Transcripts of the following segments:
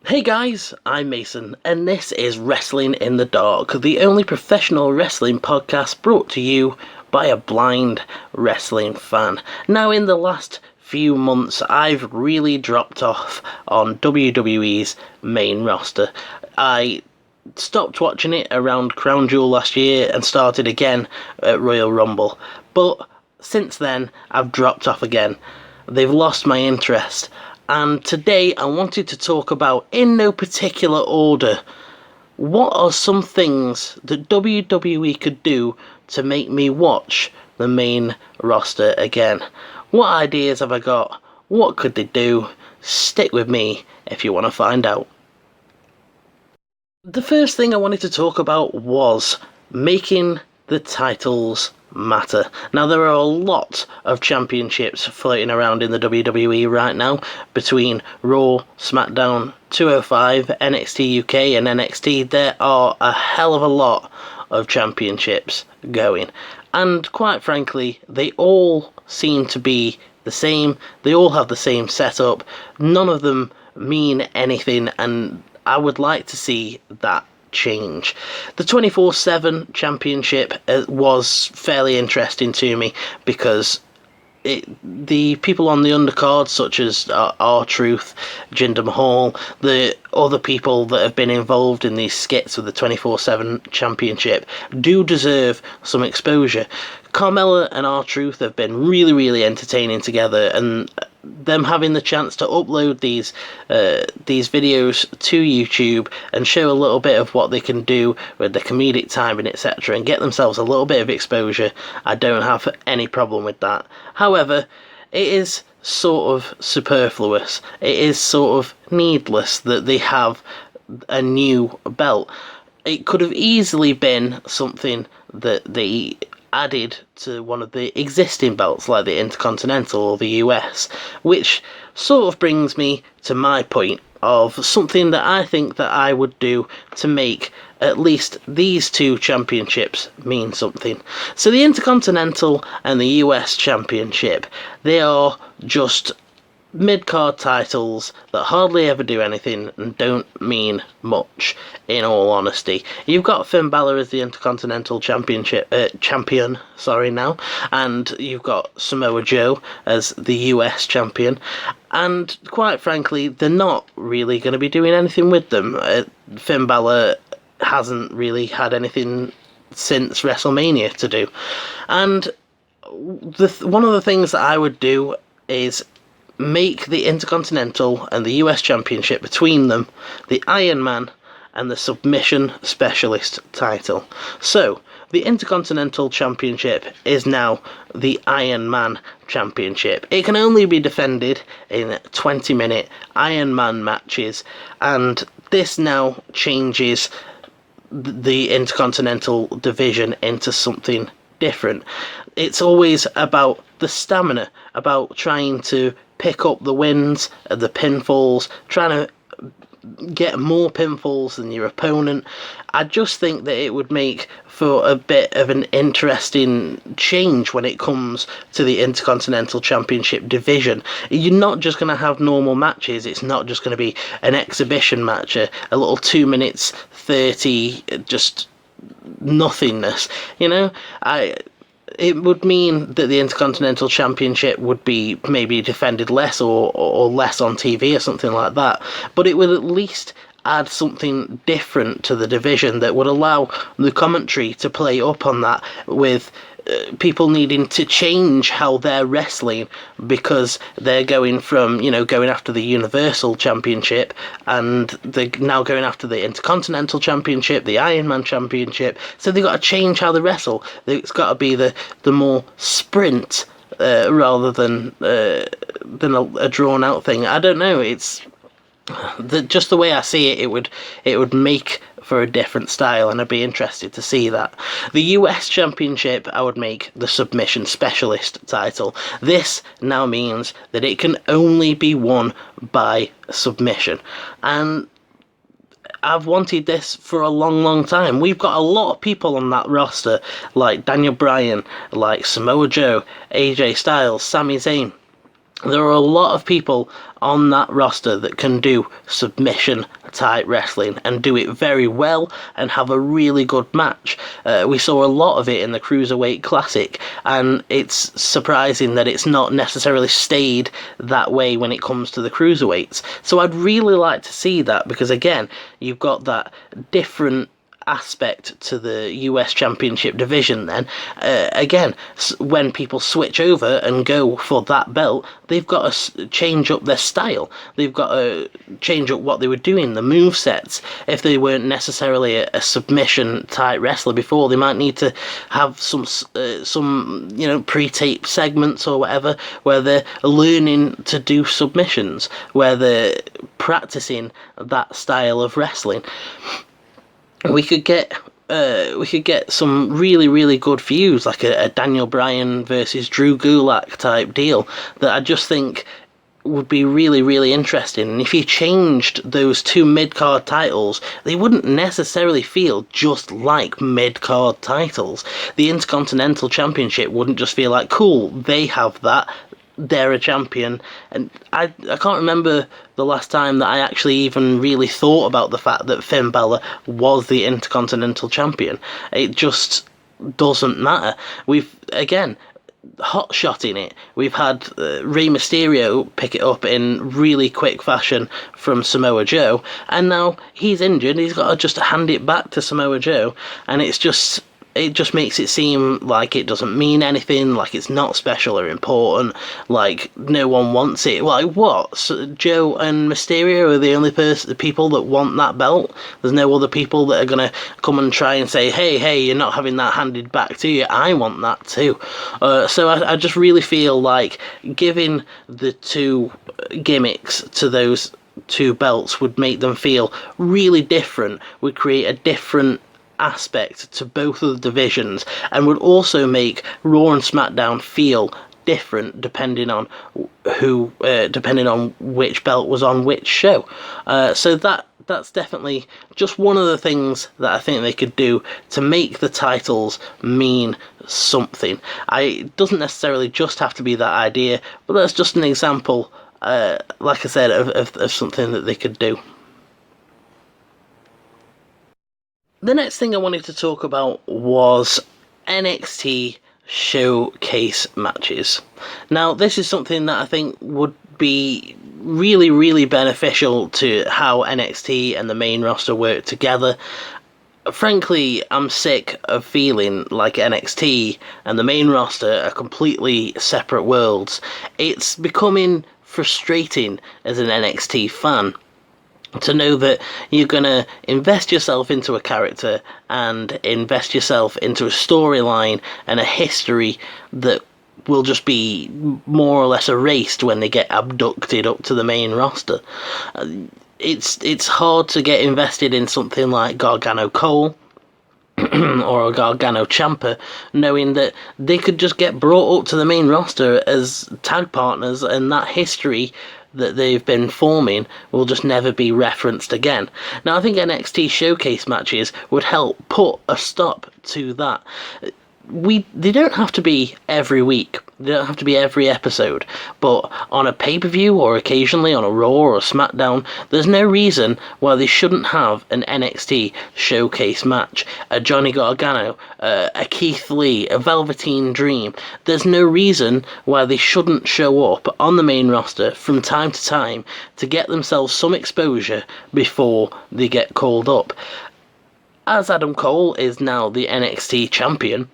Hey guys, I'm Mason, and this is Wrestling in the Dark, the only professional wrestling podcast brought to you by a blind wrestling fan. Now, in the last few months, I've really dropped off on WWE's main roster. I stopped watching it around Crown Jewel last year and started again at Royal Rumble, but since then, I've dropped off again. They've lost my interest. And today I wanted to talk about, in no particular order, what are some things that WWE could do to make me watch the main roster again? What ideas have I got? What could they do? Stick with me if you want to find out. The first thing I wanted to talk about was making the titles matter. Now, there are a lot of championships floating around in the WWE right now between Raw, SmackDown, 205, NXT UK and NXT. There are a hell of a lot of championships going, and quite frankly, they all seem to be the same. They all have the same setup. None of them mean anything, and I would like to see that change. The 24/7 championship was fairly interesting to me because the people on the undercard, such as R-Truth, Jinder Mahal, the other people that have been involved in these skits with the 24/7 championship, do deserve some exposure. Carmella and R-Truth have been really, really entertaining together, and them having the chance to upload these videos to YouTube and show a little bit of what they can do with the comedic timing, etc., and get themselves a little bit of exposure, I don't have any problem with that. However, it is sort of superfluous. It is sort of needless that they have a new belt. It could have easily been something that they added to one of the existing belts, like the Intercontinental or the US, which sort of brings me to my point of something that I think that I would do to make at least these two championships mean something. So the Intercontinental and the US Championship, they are just mid-card titles that hardly ever do anything and don't mean much, in all honesty. You've got Finn Balor as the Intercontinental champion, now, and you've got Samoa Joe as the US champion, and quite frankly, they're not really going to be doing anything with them. Finn Balor hasn't really had anything since WrestleMania to do, and one of the things that I would do is make the Intercontinental and the US Championship between them the Iron Man and the Submission Specialist title. So, the Intercontinental Championship is now the Iron Man Championship. It can only be defended in 20-minute Iron Man matches, and this now changes the Intercontinental division into something different. It's always about the stamina, about trying to pick up the wins, the pinfalls, trying to get more pinfalls than your opponent. I just think that it would make for a bit of an interesting change when it comes to the Intercontinental Championship division. You're not just going to have normal matches. It's not just going to be an exhibition match, a little 2 minutes 30, just nothingness. It would mean that the Intercontinental Championship would be maybe defended less or less on TV or something like that, but it would at least add something different to the division that would allow the commentary to play up on that, with people needing to change how they're wrestling because they're going from, going after the Universal Championship, and they're now going after the Intercontinental Championship, the Iron Man Championship, so they've got to change how they wrestle. It's got to be the more sprint rather than a drawn out thing. I don't know, it's just the way I see it, it would make for a different style, and I'd be interested to see that. The US Championship, I would make the Submission Specialist title. This now means that it can only be won by submission, and I've wanted this for a long, long time. We've got a lot of people on that roster, like Daniel Bryan, like Samoa Joe, AJ Styles, Sami Zayn, There are a lot of people on that roster that can do submission type wrestling and do it very well and have a really good match. We saw a lot of it in the Cruiserweight Classic, and it's surprising that it's not necessarily stayed that way when it comes to the Cruiserweights. So I'd really like to see that, because again, you've got that different aspect to the US Championship division. Then again, when people switch over and go for that belt, they've got to change up their style. They've got to change up what they were doing, the move sets. If they weren't necessarily a submission type wrestler before, they might need to have some pre-tape segments or whatever where they're learning to do submissions, where they're practicing that style of wrestling. We could get some really, really good feuds, like a Daniel Bryan versus Drew Gulak type deal, that I just think would be really, really interesting. And if you changed those two mid-card titles, they wouldn't necessarily feel just like mid-card titles. The Intercontinental Championship wouldn't just feel like, cool, they have that, they're a champion. And I can't remember the last time that I actually even really thought about the fact that Finn Balor was the Intercontinental Champion. It just doesn't matter. We've, again, hot-shotting it. We've had Rey Mysterio pick it up in really quick fashion from Samoa Joe, and now he's injured. He's got to just hand it back to Samoa Joe, and it just makes it seem like it doesn't mean anything, like it's not special or important, like no one wants it. Like what? So Joe and Mysterio are the only people that want that belt? There's no other people that are going to come and try and say, hey, you're not having that handed back to you. I want that too. So I just really feel like giving the two gimmicks to those two belts would make them feel really different, would create a different aspect to both of the divisions, and would also make Raw and SmackDown feel different depending on which belt was on which show. So that's definitely just one of the things that I think they could do to make the titles mean something. It doesn't necessarily just have to be that idea, but that's just an example, like I said, of something that they could do. The next thing I wanted to talk about was NXT showcase matches. Now, this is something that I think would be really, really beneficial to how NXT and the main roster work together. Frankly, I'm sick of feeling like NXT and the main roster are completely separate worlds. It's becoming frustrating as an NXT fan to know that you're going to invest yourself into a character and invest yourself into a storyline and a history that will just be more or less erased when they get abducted up to the main roster. It's hard to get invested in something like Gargano Cole or a Gargano Ciampa, knowing that they could just get brought up to the main roster as tag partners, and that history that they've been forming will just never be referenced again. Now, I think NXT showcase matches would help put a stop to that. They don't have to be every week, they don't have to be every episode, but on a pay-per-view or occasionally on a Raw or a SmackDown, there's no reason why they shouldn't have an NXT showcase match. A Johnny Gargano, a Keith Lee, a Velveteen Dream. There's no reason why they shouldn't show up on the main roster from time to time to get themselves some exposure before they get called up. As Adam Cole is now the NXT champion,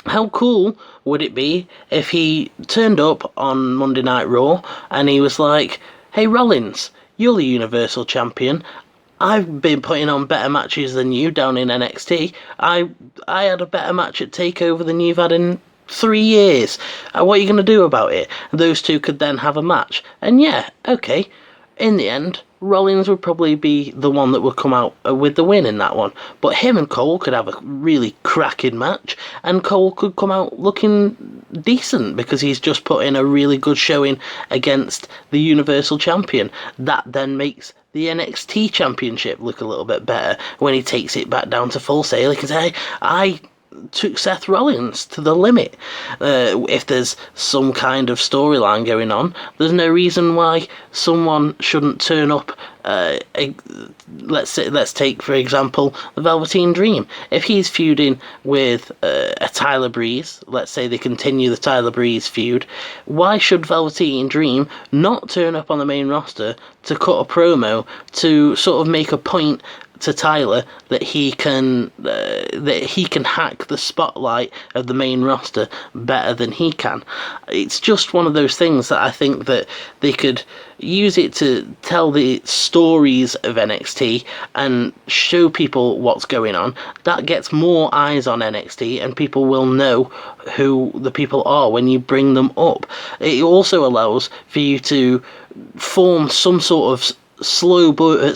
how cool would it be if he turned up on Monday Night Raw and he was like, hey Rollins, you're the Universal Champion. I've been putting on better matches than you down in NXT. I had a better match at TakeOver than you've had in 3 years. What are you going to do about it? Those two could then have a match. And yeah, okay, in the end, Rollins would probably be the one that would come out with the win in that one. But him and Cole could have a really cracking match, and Cole could come out looking decent because he's just put in a really good showing against the Universal Champion. That then makes the NXT Championship look a little bit better when he takes it back down to Full Sail. He can say, I took Seth Rollins to the limit. If there's some kind of storyline going on, there's no reason why someone shouldn't turn up. Let's take for example the Velveteen Dream. If he's feuding with a Tyler Breeze, let's say they continue the Tyler Breeze feud, why should Velveteen Dream not turn up on the main roster to cut a promo to sort of make a point to Tyler that he can hack the spotlight of the main roster better than he can? It's just one of those things that I think that they could use it to tell the stories of NXT and show people what's going on. That gets more eyes on NXT and people will know who the people are when you bring them up. It also allows for you to form some sort of slow burn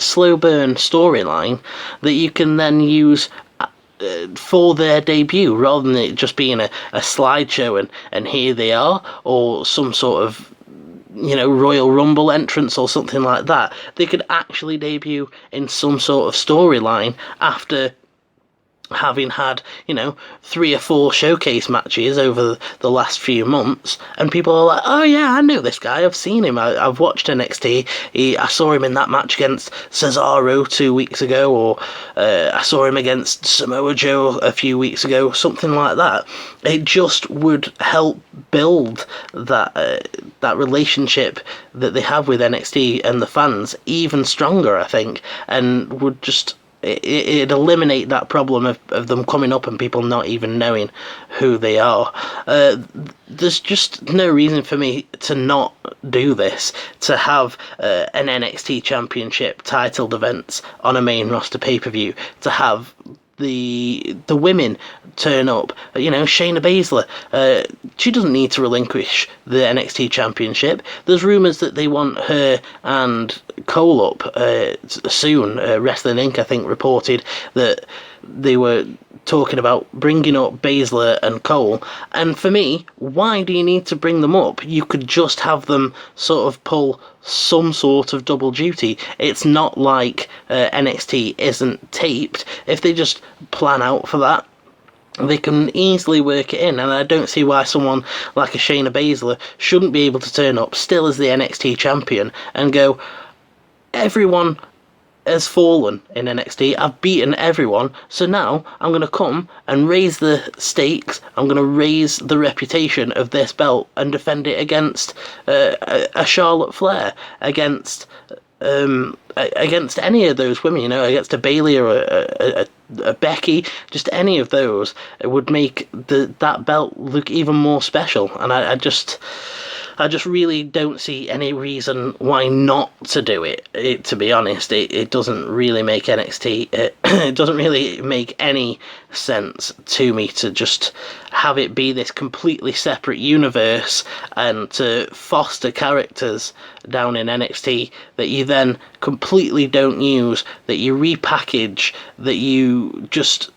storyline that you can then use for their debut, rather than it just being a slideshow and here they are, or some sort of Royal Rumble entrance or something like that. They could actually debut in some sort of storyline after having had 3 or 4 showcase matches over the last few months, and people are like, oh yeah, I know this guy, I've seen him, I've watched NXT, I saw him in that match against Cesaro 2 weeks ago, or I saw him against Samoa Joe a few weeks ago, something like that. It just would help build that relationship that they have with NXT and the fans even stronger, I think, and would just it'd eliminate that problem of them coming up and people not even knowing who they are. There's just no reason for me to not do this, to have an NXT Championship titled events on a main roster pay-per-view, to have the women turn up. Shayna Baszler, she doesn't need to relinquish the NXT Championship. There's rumours that they want her and Cole up soon. Wrestling Inc. I think reported that they were talking about bringing up Baszler and Cole, and for me, why do you need to bring them up? You could just have them sort of pull some sort of double duty. It's not like NXT isn't taped. If they just plan out for that, they can easily work it in, and I don't see why someone like a Shayna Baszler shouldn't be able to turn up still as the NXT champion and go, everyone has fallen in NXT, I've beaten everyone, so now I'm going to come and raise the stakes, I'm going to raise the reputation of this belt and defend it against a Charlotte Flair, against any of those women, against a Bayley or a Becky, just any of those. It would make that belt look even more special, and I just really don't see any reason why not to do it. To be honest, it doesn't really make NXT, it doesn't really make any sense to me to just have it be this completely separate universe and to foster characters down in NXT that you then completely don't use, that you repackage, that you just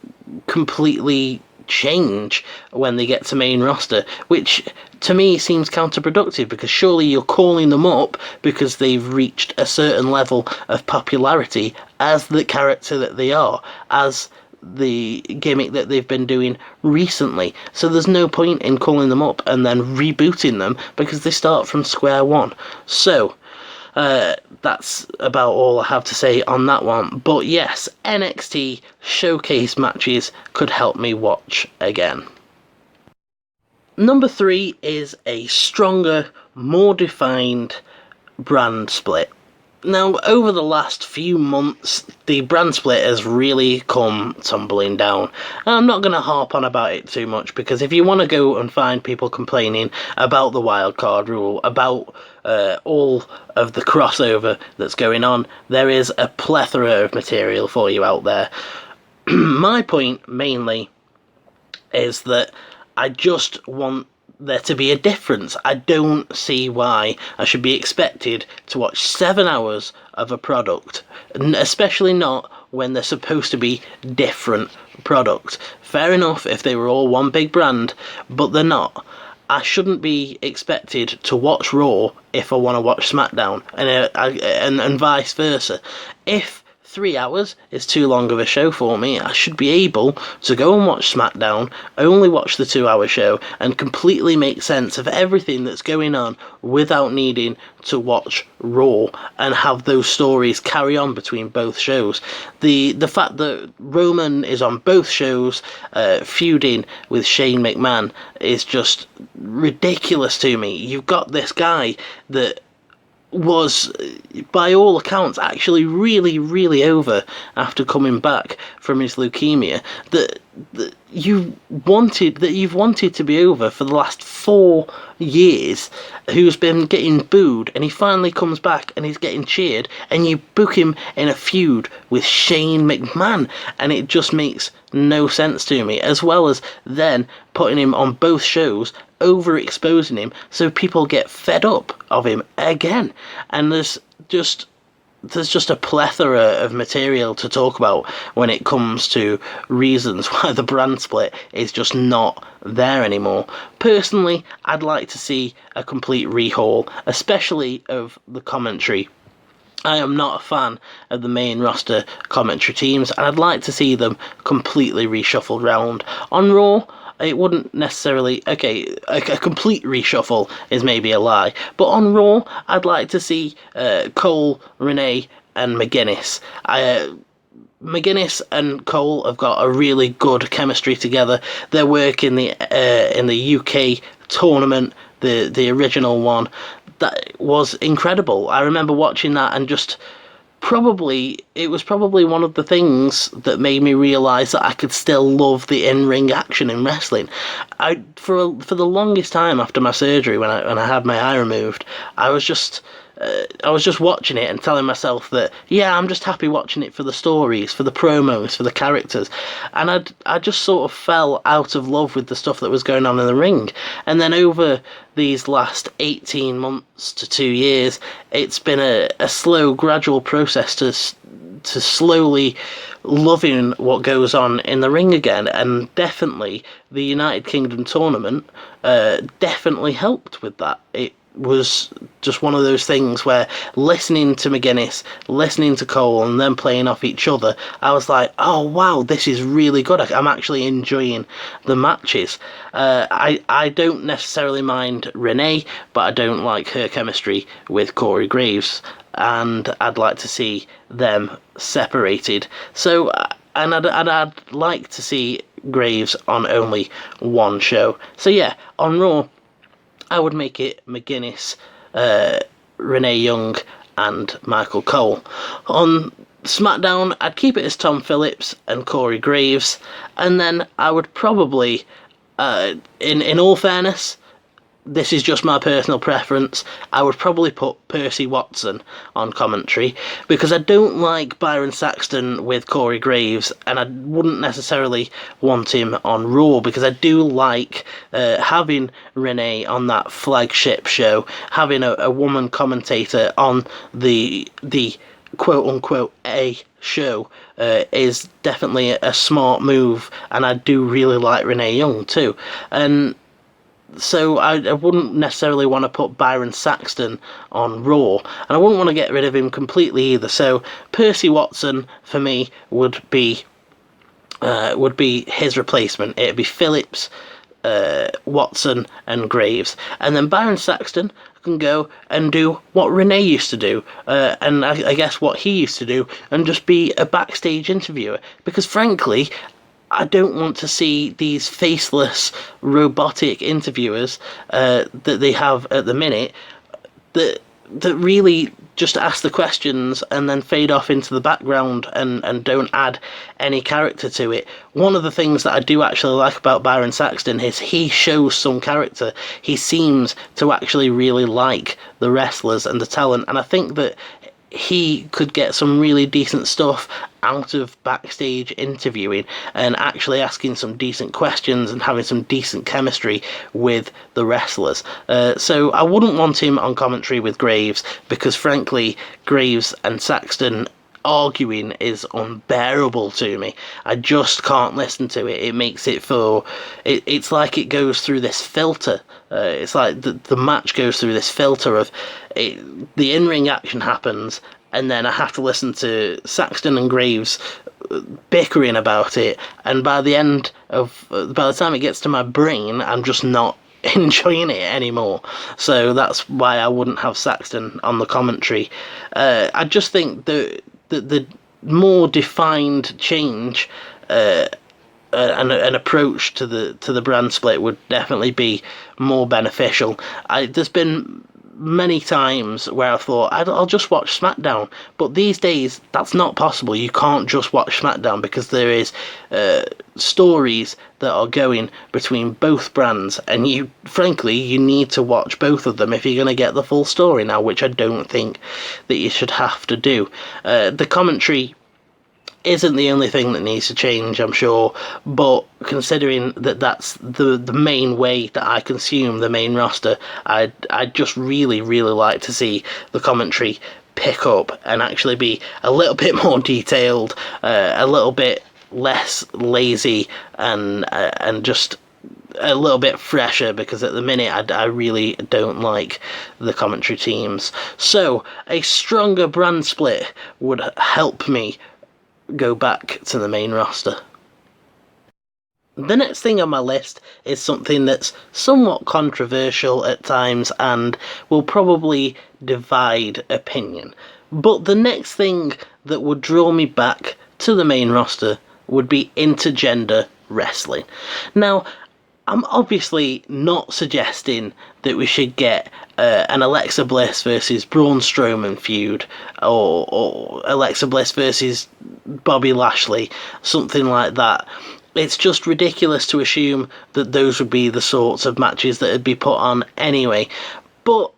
completely change when they get to main roster, which to me seems counterproductive, because surely you're calling them up because they've reached a certain level of popularity as the character that they are, as the gimmick that they've been doing recently. So there's no point in calling them up and then rebooting them, because they start from square one. So that's about all I have to say on that one. But yes, NXT showcase matches could help me watch again. Number 3 is a stronger, more defined brand split. Now, over the last few months, the brand split has really come tumbling down. I'm not going to harp on about it too much, because if you want to go and find people complaining about the wildcard rule, about all of the crossover that's going on, there is a plethora of material for you out there. My point, mainly, is that I just want there to be a difference. I don't see why I should be expected to watch 7 hours of a product, especially not when they're supposed to be different products. Fair enough if they were all one big brand, but they're not. I shouldn't be expected to watch Raw if I want to watch SmackDown, and vice versa. If 3 hours is too long of a show for me. I should be able to go and watch SmackDown, only watch the 2 hour show, and completely make sense of everything that's going on without needing to watch Raw and have those stories carry on between both shows. The fact that Roman is on both shows feuding with Shane McMahon is just ridiculous to me. You've got this guy that was, by all accounts, actually really, really over after coming back from his leukemia. That you've wanted to be over for the last 4 years, who's been getting booed, and he finally comes back and he's getting cheered, and you book him in a feud with Shane McMahon, and it just makes no sense to me. As well as then putting him on both shows, overexposing him so people get fed up of him again. And there's just a plethora of material to talk about when it comes to reasons why the brand split is just not there anymore. Personally, I'd like to see a complete rehaul, especially of the commentary. I am not a fan of the main roster commentary teams, and I'd like to see them completely reshuffled round. On Raw, it wouldn't necessarily... Okay, a complete reshuffle is maybe a lie, but on Raw, I'd like to see Cole, Renee, and McGuinness. McGuinness and Cole have got a really good chemistry together. Their work in the UK tournament, the original one, that was incredible. I remember watching that and just... it was probably one of the things that made me realise that I could still love the in-ring action in wrestling. For the longest time after my surgery, when I had my eye removed, I was just watching it and telling myself that, yeah, I'm just happy watching it for the stories, for the promos, for the characters. And I just sort of fell out of love with the stuff that was going on in the ring. And then over these last 18 months to 2 years, it's been a slow, gradual process to slowly loving what goes on in the ring again. And definitely the United Kingdom tournament definitely helped with that. It was just one of those things where listening to McGuinness, listening to Cole, and then playing off each other, I was like, oh wow, this is really good. I'm actually enjoying the matches. I don't necessarily mind Renee, but I don't like her chemistry with Corey Graves, and I'd like to see them separated. So, and I'd like to see Graves on only one show. So yeah, on Raw, I would make it McGuinness, Renee Young, and Michael Cole. On SmackDown, I'd keep it as Tom Phillips and Corey Graves, and then I would probably, in all fairness, this is just my personal preference, I would probably put Percy Watson on commentary, because I don't like Byron Saxton with Corey Graves, and I wouldn't necessarily want him on Raw, because I do like having Renee on that flagship show, having a woman commentator on the quote-unquote A show is definitely a smart move, and I do really like Renee Young too. And so I wouldn't necessarily want to put Byron Saxton on Raw, and I wouldn't want to get rid of him completely either. So Percy Watson for me would be his replacement. It'd be Phillips, Watson, and Graves, and then Byron Saxton can go and do what Renee used to do, and I guess what he used to do, and just be a backstage interviewer. Because frankly, I don't want to see these faceless, robotic interviewers that they have at the minute that really just ask the questions and then fade off into the background and don't add any character to it. One of the things that I do actually like about Byron Saxton is he shows some character. He seems to actually really like the wrestlers and the talent, and I think that he could get some really decent stuff out of backstage interviewing and actually asking some decent questions and having some decent chemistry with the wrestlers. So I wouldn't want him on commentary with Graves, because frankly, Graves and Saxton arguing is unbearable to me. I just can't listen to it. It makes it feel... It's like it goes through this filter. It's like the match goes through this filter of... the in-ring action happens, and then I have to listen to Saxton and Graves bickering about it, and by the time it gets to my brain, I'm just not enjoying it anymore. So that's why I wouldn't have Saxton on the commentary. I just think the more defined change an approach to the brand split would definitely be more beneficial. There's been many times where I thought I'll just watch SmackDown, but these days that's not possible. You can't just watch SmackDown because there is stories that are going between both brands, and you need to watch both of them if you're going to get the full story now, which I don't think that you should have to do. The commentary isn't the only thing that needs to change, I'm sure, but considering that that's the main way that I consume the main roster, I'd just really like to see the commentary pick up and actually be a little bit more detailed, a little bit less lazy, and just a little bit fresher, because at the minute I really don't like the commentary teams. So a stronger brand split would help me go back to the main roster. The next thing on my list is something that's somewhat controversial at times and will probably divide opinion. But the next thing that would draw me back to the main roster would be intergender wrestling. Now, I'm obviously not suggesting that we should get an Alexa Bliss versus Braun Strowman feud, or Alexa Bliss versus Bobby Lashley, something like that. It's just ridiculous to assume that those would be the sorts of matches that would be put on anyway. But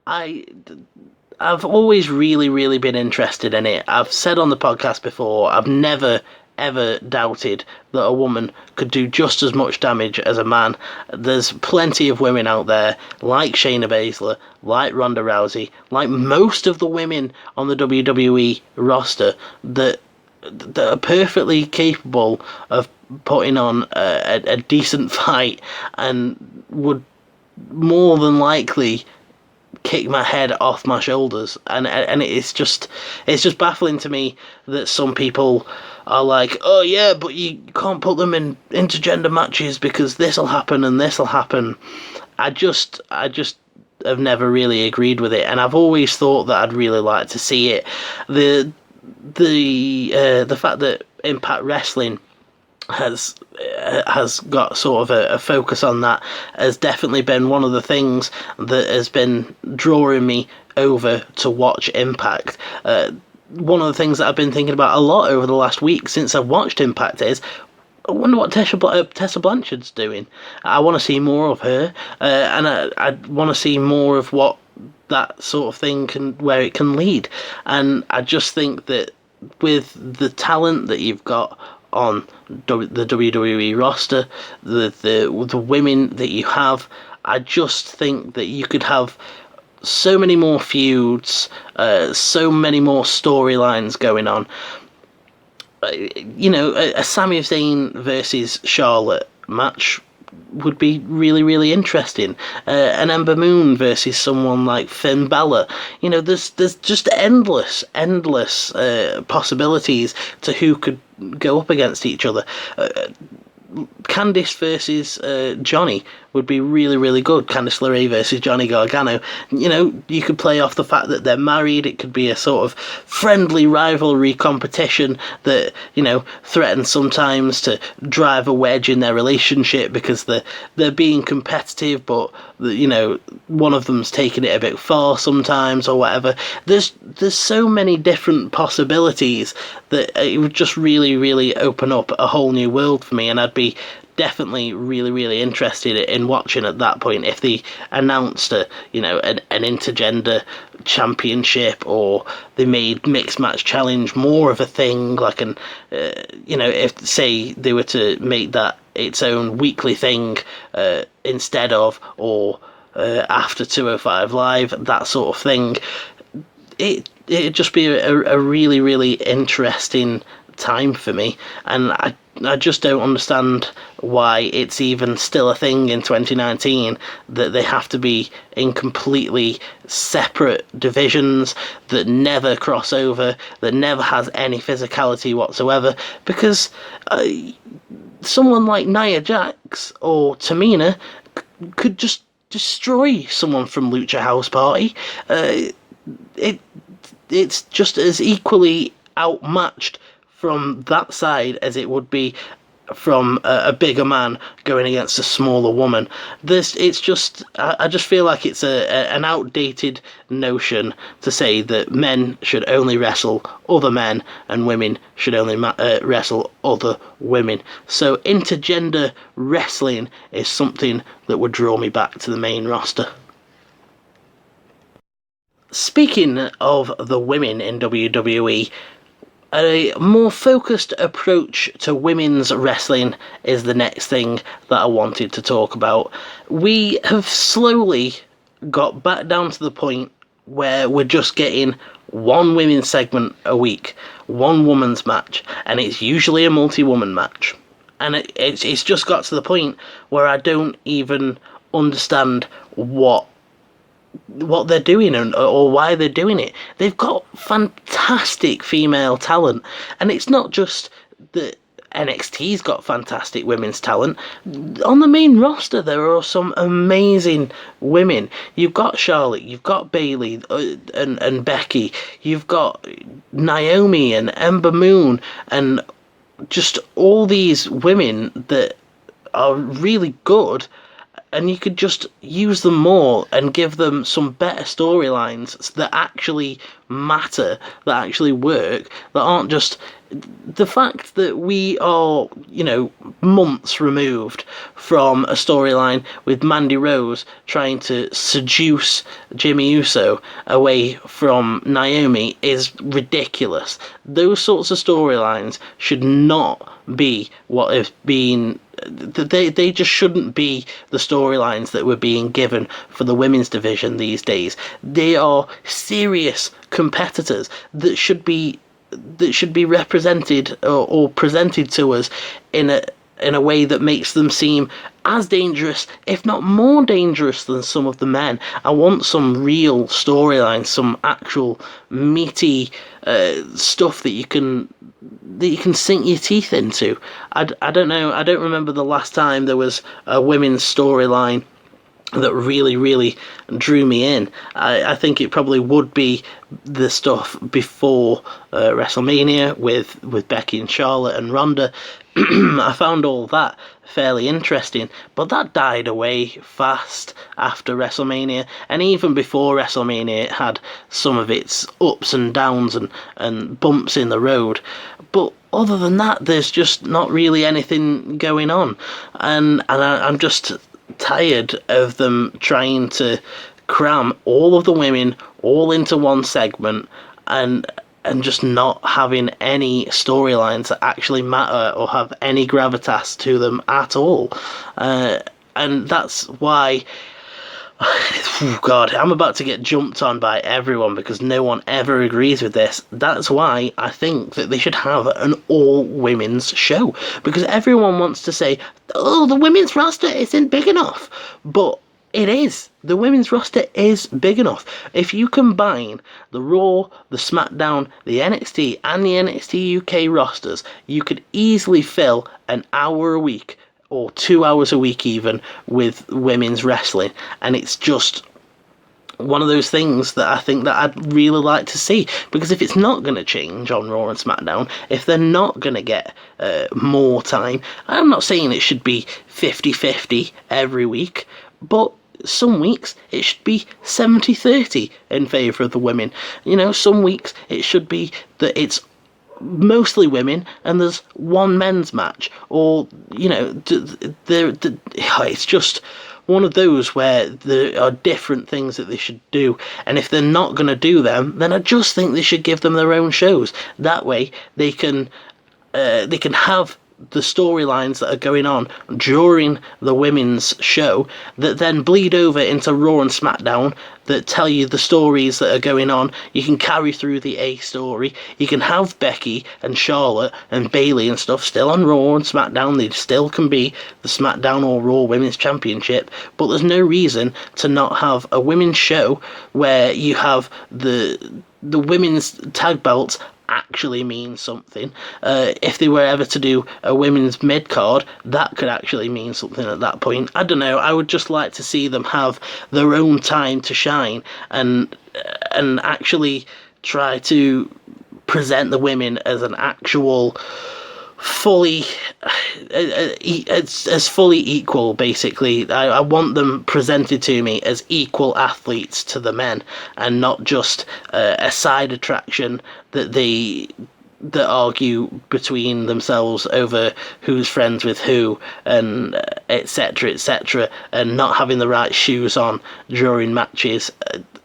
I've always really been interested in it. I've said on the podcast before, I've never ever doubted that a woman could do just as much damage as a man. There's plenty of women out there, like Shayna Baszler, like Ronda Rousey, like most of the women on the WWE roster, that are perfectly capable of putting on a decent fight and would more than likely kick my head off my shoulders. And it's just baffling to me that some people are like, oh yeah, but you can't put them in intergender matches because this'll happen and this'll happen. I just have never really agreed with it, and I've always thought that I'd really like to see it. The fact that Impact Wrestling has got sort of a focus on that has definitely been one of the things that has been drawing me over to watch Impact. One of the things that I've been thinking about a lot over the last week since I've watched Impact is, I wonder what Tessa Blanchard's doing. I want to see more of her, and I want to see more of what that sort of thing where it can lead. And I just think that with the talent that you've got on the WWE roster, the women that you have, I just think that you could have so many more feuds, so many more storylines going on. A Sami Zayn versus Charlotte match would be really interesting. An Ember Moon versus someone like Finn Balor. There's just endless possibilities to who could go up against each other. Candice versus Johnny would be really good. Candice LeRae versus Johnny Gargano. You could play off the fact that they're married. It could be a sort of friendly rivalry competition that, threatens sometimes to drive a wedge in their relationship because they're being competitive, but one of them's taking it a bit far sometimes or whatever. There's so many different possibilities that it would just really open up a whole new world for me, and I'd be definitely really interested in watching at that point if they announced an intergender championship, or they made mixed match challenge more of a thing, like if say they were to make that its own weekly thing instead of, or after 205 Live, that sort of thing. It'd just be a really interesting time for me, and just don't understand why it's even still a thing in 2019 that they have to be in completely separate divisions that never cross over, that never has any physicality whatsoever, because someone like Nia Jax or Tamina could just destroy someone from Lucha House Party. It's just as equally outmatched from that side as it would be from a bigger man going against a smaller woman. It's just, I just feel like it's an outdated notion to say that men should only wrestle other men and women should only wrestle other women. So intergender wrestling is something that would draw me back to the main roster. Speaking of the women in WWE, a more focused approach to women's wrestling is the next thing that I wanted to talk about. We have slowly got back down to the point where we're just getting one women's segment a week, one woman's match, and it's usually a multi-woman match. And it's just got to the point where I don't even understand what they're doing or why they're doing it. They've got fantastic female talent, and it's not just that NXT's got fantastic women's talent. On the main roster there are some amazing women. You've got Charlotte, you've got Bayley and Becky, you've got Naomi and Ember Moon, and just all these women that are really good, and you could just use them more and give them some better storylines that actually matter, that actually work, that aren't just the fact that we are, months removed from a storyline with Mandy Rose trying to seduce Jimmy Uso away from Naomi is ridiculous. Those sorts of storylines should not be what have been. They just shouldn't be the storylines that we're being given for the women's division these days. They are serious competitors that should be represented or presented to us in a way that makes them seem as dangerous, if not more dangerous, than some of the men. I want some real storylines, some actual meaty stuff that you can sink your teeth into. I don't know. I don't remember the last time there was a women's storyline that really drew me in. I think it probably would be the stuff before WrestleMania with Becky and Charlotte and Ronda. I found all that fairly interesting, but that died away fast after WrestleMania, and even before WrestleMania it had some of its ups and downs and bumps in the road, but other than that there's just not really anything going on, and I'm just tired of them trying to cram all of the women all into one segment and just not having any storylines that actually matter or have any gravitas to them at all. And that's why, oh God, I'm about to get jumped on by everyone because no one ever agrees with this. That's why I think that they should have an all-women's show, because everyone wants to say, oh, the women's roster isn't big enough. But it is. The women's roster is big enough. If you combine the Raw, the SmackDown, the NXT, and the NXT UK rosters, you could easily fill an hour a week, or 2 hours a week even, with women's wrestling. And it's just one of those things that I think that I'd really like to see, because if it's not going to change on Raw and SmackDown, if they're not going to get more time, I'm not saying it should be 50-50 every week, but some weeks it should be 70-30 in favour of the women. Some weeks it should be that it's mostly women and there's one men's match, or it's just one of those where there are different things that they should do, and if they're not going to do them, then I just think they should give them their own shows. That way they can have the storylines that are going on during the women's show that then bleed over into Raw and Smackdown, that tell you the stories that are going on. You can carry through the A story. You can have Becky and Charlotte and Bayley and stuff still on Raw and Smackdown. They still can be the SmackDown or Raw Women's Championship, but there's no reason to not have a women's show where you have the women's tag belts actually mean something. If they were ever to do a women's mid-card, that could actually mean something at that point. I don't know, I would just like to see them have their own time to shine and actually try to present the women as an actual fully as fully equal. Basically, I want them presented to me as equal athletes to the men, and not just a side attraction that argue between themselves over who's friends with who, and etc., and not having the right shoes on during matches,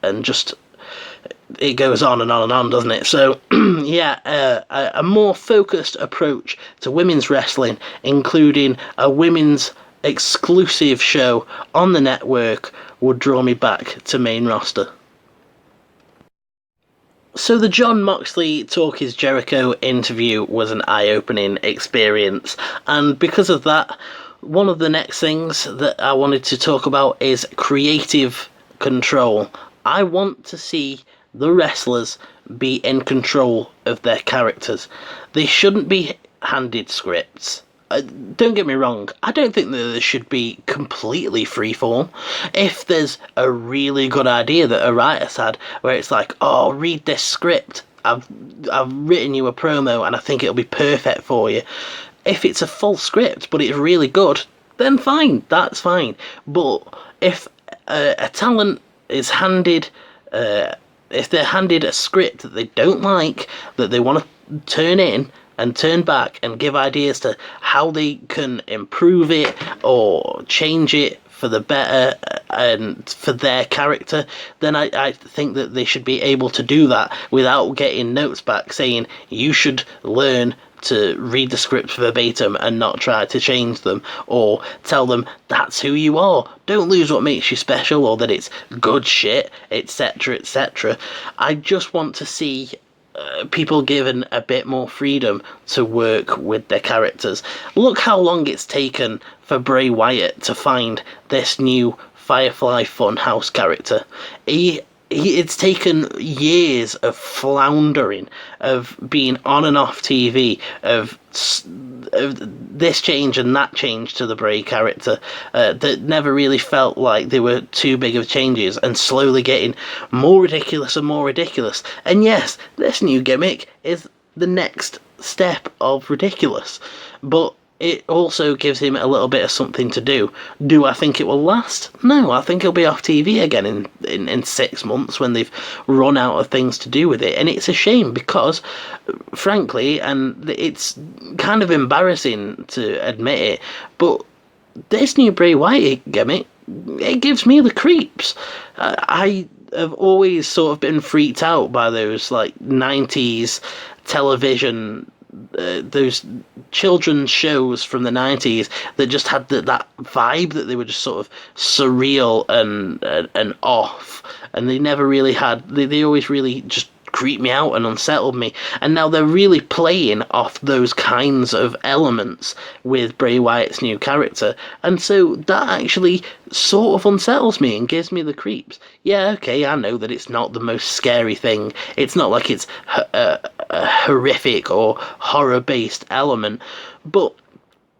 and just it goes on and on and on, doesn't it? So, yeah, a more focused approach to women's wrestling, including a women's exclusive show on the network, would draw me back to main roster. So the Jon Moxley Talk Is Jericho interview was an eye-opening experience, and because of that, one of the next things that I wanted to talk about is creative control. I want to see the wrestlers be in control of their characters. They shouldn't be handed scripts. Don't get me wrong, I don't think that there should be completely freeform. If there's a really good idea that a writer's had, where it's like, oh, read this script, I've written you a promo and I think it'll be perfect for you. If it's a full script but it's really good, then fine, that's fine. But if a talent is handed if they're handed a script that they don't like, that they want to turn in and turn back and give ideas to how they can improve it or change it for the better and for their character, then I think that they should be able to do that without getting notes back saying you should learn to read the scripts verbatim and not try to change them, or tell them that's who you are, don't lose what makes you special, or that it's good shit, etc. I just want to see people given a bit more freedom to work with their characters. Look how long it's taken for Bray Wyatt to find this new Firefly Funhouse character. It's taken years of floundering, of being on and off TV, of this change and that change to the Bray character that never really felt like they were too big of changes, and slowly getting more ridiculous and more ridiculous. And yes, this new gimmick is the next step of ridiculous, but it also gives him a little bit of something to do. Do I think it will last? No, I think he'll be off TV again in 6 months when they've run out of things to do with it. And it's a shame because, frankly, and it's kind of embarrassing to admit it, but this new Bray Wyatt gimmick, it gives me the creeps. I have always sort of been freaked out by those like 90s television, those children's shows from the 90s that just had that vibe, that they were just sort of surreal and off, and they never really had, they always really just creeped me out and unsettled me. And now they're really playing off those kinds of elements with Bray Wyatt's new character, and so that actually sort of unsettles me and gives me the creeps. Yeah, okay, I know that it's not the most scary thing. It's not like it's a horrific or horror-based element, but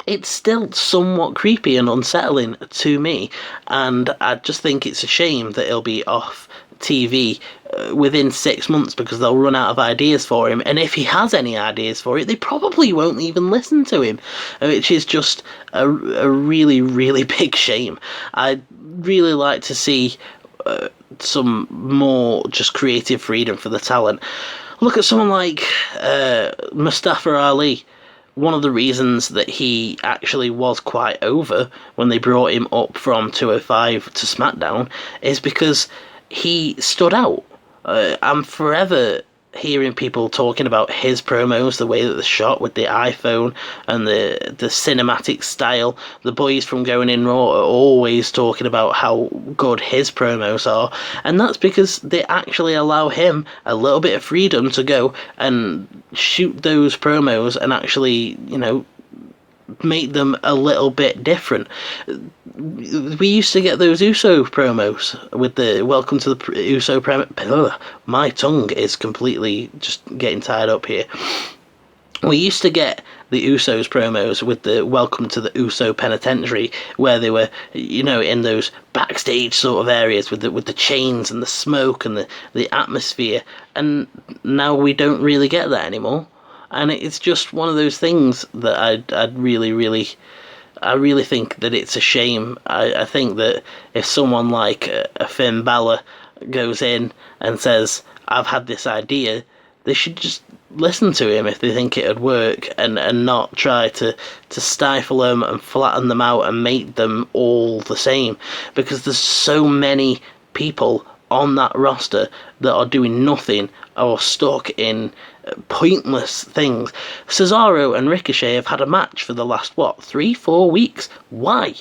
it's still somewhat creepy and unsettling to me, and I just think it's a shame that it'll be off TV within 6 months because they'll run out of ideas for him, and if he has any ideas for it, they probably won't even listen to him, which is just a really, really big shame. I'd really like to see some more just creative freedom for the talent. Look at someone like Mustafa Ali. One of the reasons that he actually was quite over when they brought him up from 205 to SmackDown is because he stood out. I'm forever hearing people talking about his promos, the way that they're shot with the iPhone and the cinematic style. The boys from Going In Raw are always talking about how good his promos are, and that's because they actually allow him a little bit of freedom to go and shoot those promos and actually, make them a little bit different. We used to get those Uso promos with the welcome to the Uso my tongue is completely just getting tied up here. We used to get the Usos promos with the welcome to the Uso Penitentiary, where they were, in those backstage sort of areas with the chains and the smoke and the atmosphere, and now we don't really get that anymore. And it's just one of those things that I really think that it's a shame. I think that if someone like a Finn Balor goes in and says, I've had this idea, they should just listen to him if they think it would work, and not try to stifle them and flatten them out and make them all the same. Because there's so many people on that roster that are doing nothing or stuck in pointless things. Cesaro and Ricochet have had a match for the last 3-4 weeks. Why?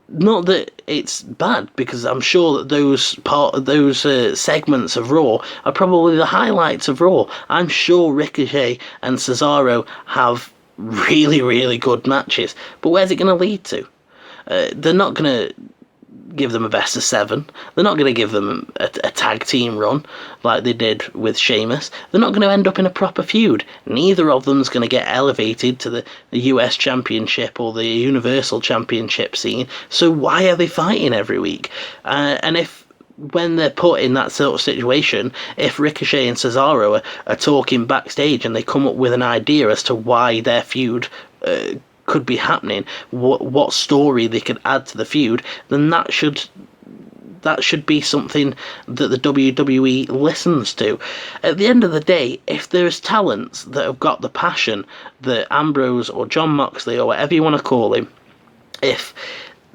Not that it's bad, because I'm sure that those segments of Raw are probably the highlights of Raw. I'm sure Ricochet and Cesaro have really good matches, but where's it going to lead to? They're not going to give them a best of 7. They're not going to give them a tag team run like they did with Sheamus. They're not going to end up in a proper feud. Neither of them's going to get elevated to the US Championship or the Universal Championship scene. So why are they fighting every week? And if, when they're put in that sort of situation, if Ricochet and Cesaro are talking backstage and they come up with an idea as to why their feud could be happening, what story they could add to the feud, then that should be something that the WWE listens to. At the end of the day, if there's talents that have got the passion that Ambrose or John Moxley or whatever you want to call him, if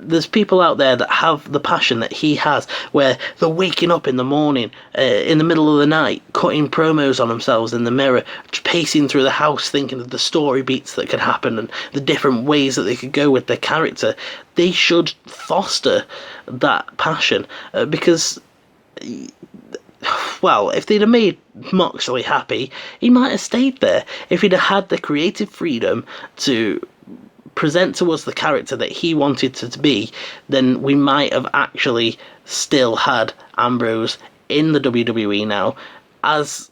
there's people out there that have the passion that he has, where they're waking up in the morning, in the middle of the night, cutting promos on themselves in the mirror, pacing through the house thinking of the story beats that could happen and the different ways that they could go with their character, they should foster that passion. Because, well, if they'd have made Moxley happy, he might have stayed there. If he'd have had the creative freedom to present to us the character that he wanted to be, then we might have actually still had Ambrose in the WWE now as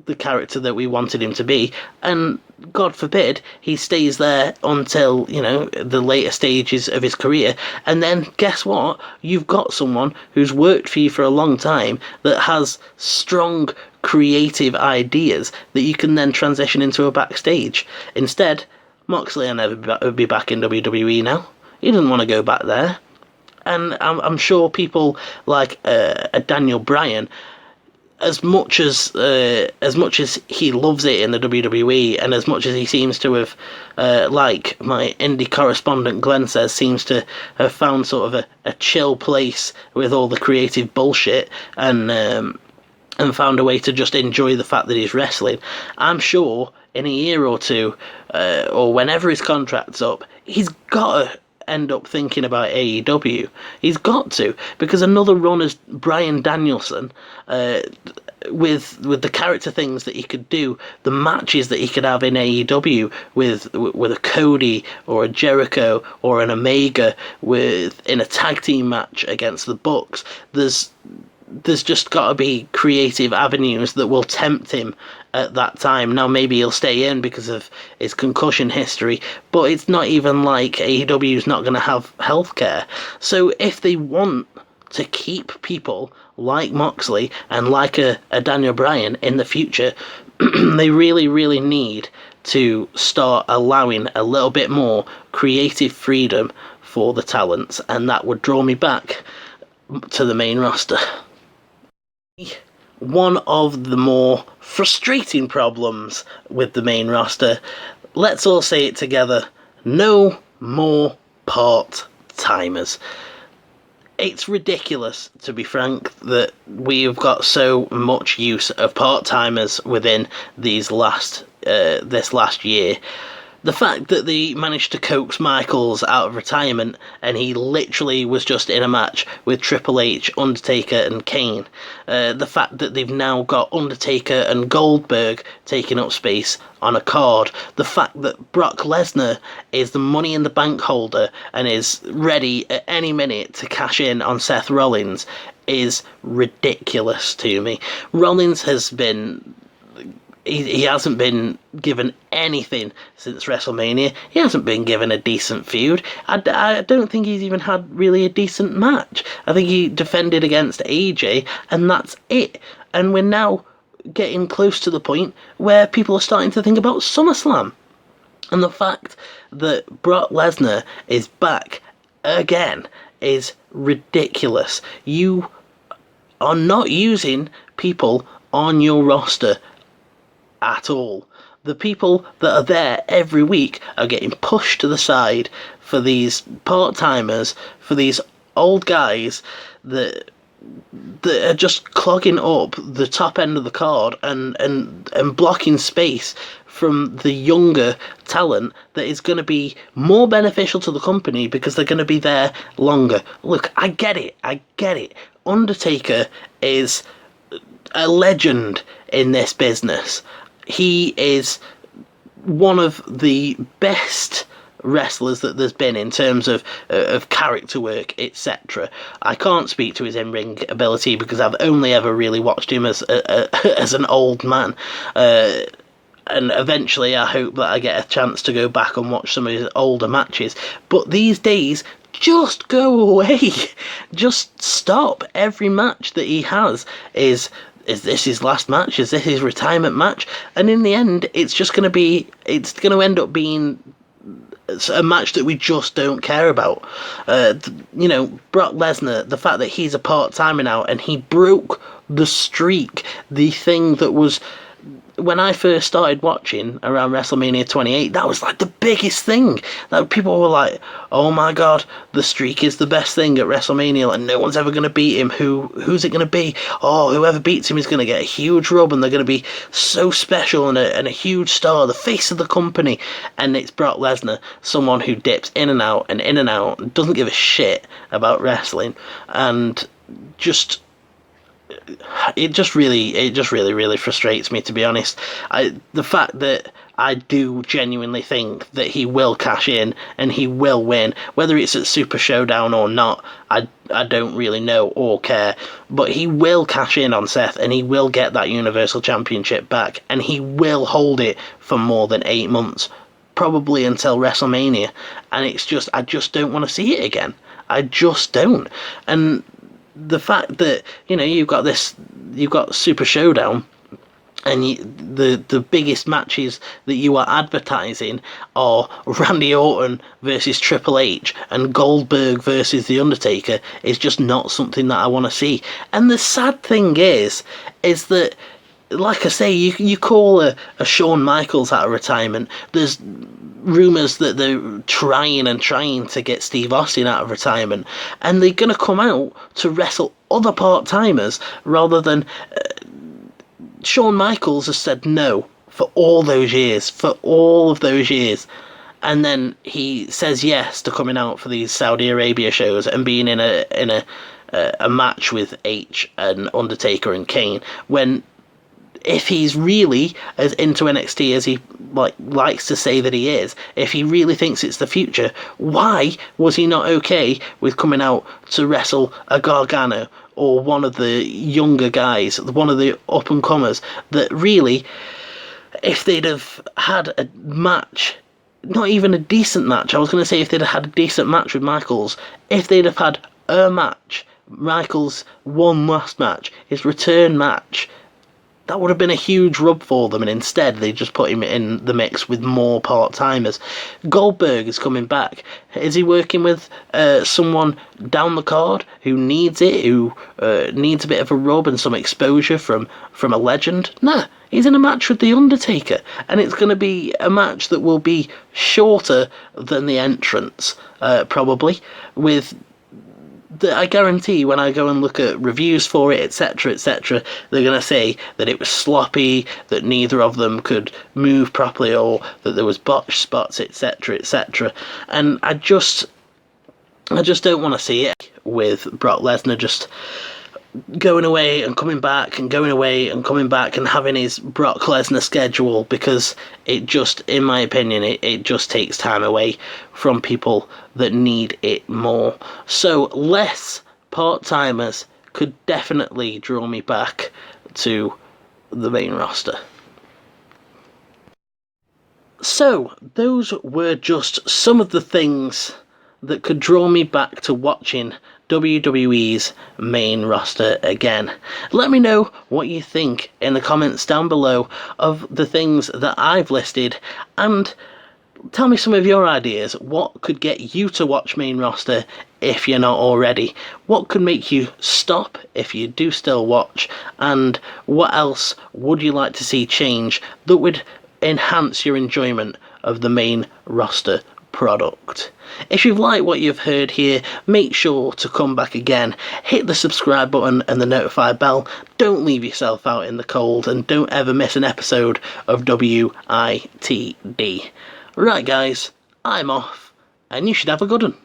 the character that we wanted him to be, and God forbid he stays there until, the later stages of his career, and then guess what? You've got someone who's worked for you for a long time that has strong creative ideas that you can then transition into a backstage. Instead, Moxley will never be back in WWE now. He doesn't want to go back there. And I'm sure people like a Daniel Bryan, as much as he loves it in the WWE, and as much as he seems to have, like my indie correspondent Glenn says, seems to have found sort of a chill place with all the creative bullshit, and found a way to just enjoy the fact that he's wrestling. I'm sure in a year or two, or whenever his contract's up, he's got to end up thinking about AEW. He's got to, because another run as Bryan Danielson, with the character things that he could do, the matches that he could have in AEW with a Cody or a Jericho or an Omega, in a tag team match against the Bucks, there's just got to be creative avenues that will tempt him at that time. Now, maybe he'll stay in because of his concussion history, but it's not even like AEW's not going to have healthcare. So if they want to keep people like Moxley and like a Daniel Bryan in the future, they really need to start allowing a little bit more creative freedom for the talents, and that would draw me back to the main roster. One of the more frustrating problems with the main roster, let's all say it together: no more part-timers. It's ridiculous, to be frank, that we've got so much use of part-timers within this last year. The fact that they managed to coax Michaels out of retirement and he literally was just in a match with Triple H, Undertaker and Kane. The fact that they've now got Undertaker and Goldberg taking up space on a card. The fact that Brock Lesnar is the Money in the Bank holder and is ready at any minute to cash in on Seth Rollins is ridiculous to me. Rollins has been... He hasn't been given anything since WrestleMania. He hasn't been given a decent feud. I don't think he's even had really a decent match. I think he defended against AJ, and that's it. And we're now getting close to the point where people are starting to think about SummerSlam. And the fact that Brock Lesnar is back again is ridiculous. You are not using people on your roster at all. The people that are there every week are getting pushed to the side for these part-timers, for these old guys that are just clogging up the top end of the card and blocking space from the younger talent that is going to be more beneficial to the company because they're going to be there longer. Look, I get it. Undertaker is a legend in this business. He is one of the best wrestlers that there's been in terms of character work, etc. I can't speak to his in-ring ability because I've only ever really watched him as an old man. And eventually I hope that I get a chance to go back and watch some of his older matches. But these days, just go away. Just stop. Every match that he has is this his last match? Is this his retirement match? And in the end, it's going to end up being a match that we just don't care about. Brock Lesnar, the fact that he's a part-timer now and he broke the streak, the thing that was... When I first started watching around WrestleMania 28, that was like the biggest thing. Like, people were like, oh my god, the streak is the best thing at WrestleMania and no one's ever going to beat him. Who's it going to be? Oh, whoever beats him is going to get a huge rub and they're going to be so special and a huge star, the face of the company. And it's Brock Lesnar, someone who dips in and out, doesn't give a shit about wrestling, and it just really frustrates me, to be honest. The fact that I do genuinely think that he will cash in and he will win, whether it's at Super Showdown or not, I don't really know or care, but he will cash in on Seth and he will get that Universal Championship back and he will hold it for more than 8 months, probably until WrestleMania. And I just don't want to see it again. I just don't. And the fact that, you've got Super Showdown and the biggest matches that you are advertising are Randy Orton versus Triple H and Goldberg versus The Undertaker is just not something that I want to see. And the sad thing is that, like I say, you call a Shawn Michaels out of retirement. There's rumours that they're trying to get Steve Austin out of retirement, and they're going to come out to wrestle other part-timers rather than... Shawn Michaels has said no for all of those years, and then he says yes to coming out for these Saudi Arabia shows and being in a match with H and Undertaker and Kane, when if he's really as into NXT as he likes to say that he is, if he really thinks it's the future, why was he not okay with coming out to wrestle a Gargano or one of the younger guys, one of the up-and-comers, that really, if they'd have had a match, not even a decent match, I was going to say if they'd have had a decent match with Michaels, if they'd have had a match, Michaels' one last match, his return match, that would have been a huge rub for them, and instead they just put him in the mix with more part-timers. Goldberg is coming back. Is he working with someone down the card who needs it, who needs a bit of a rub and some exposure from a legend? Nah, he's in a match with The Undertaker, and it's going to be a match that will be shorter than the entrance, probably, with I guarantee when I go and look at reviews for it, etc., etc., they're going to say that it was sloppy, that neither of them could move properly, or that there was botched spots, etc., etc. And I just don't want to see it with Brock Lesnar just going away and coming back and going away and coming back and having his Brock Lesnar schedule, because it just, in my opinion, it just takes time away from people that need it more. So less part-timers could definitely draw me back to the main roster. So those were just some of the things that could draw me back to watching WWE's main roster again. Let me know what you think in the comments down below of the things that I've listed, and tell me some of your ideas. What could get you to watch main roster if you're not already? What could make you stop if you do still watch? And what else would you like to see change that would enhance your enjoyment of the main roster product? If you've liked what you've heard here, make sure to come back again, hit the subscribe button and the notify bell. Don't leave yourself out in the cold, and don't ever miss an episode of WITD. Right guys, I'm off, and you should have a good one.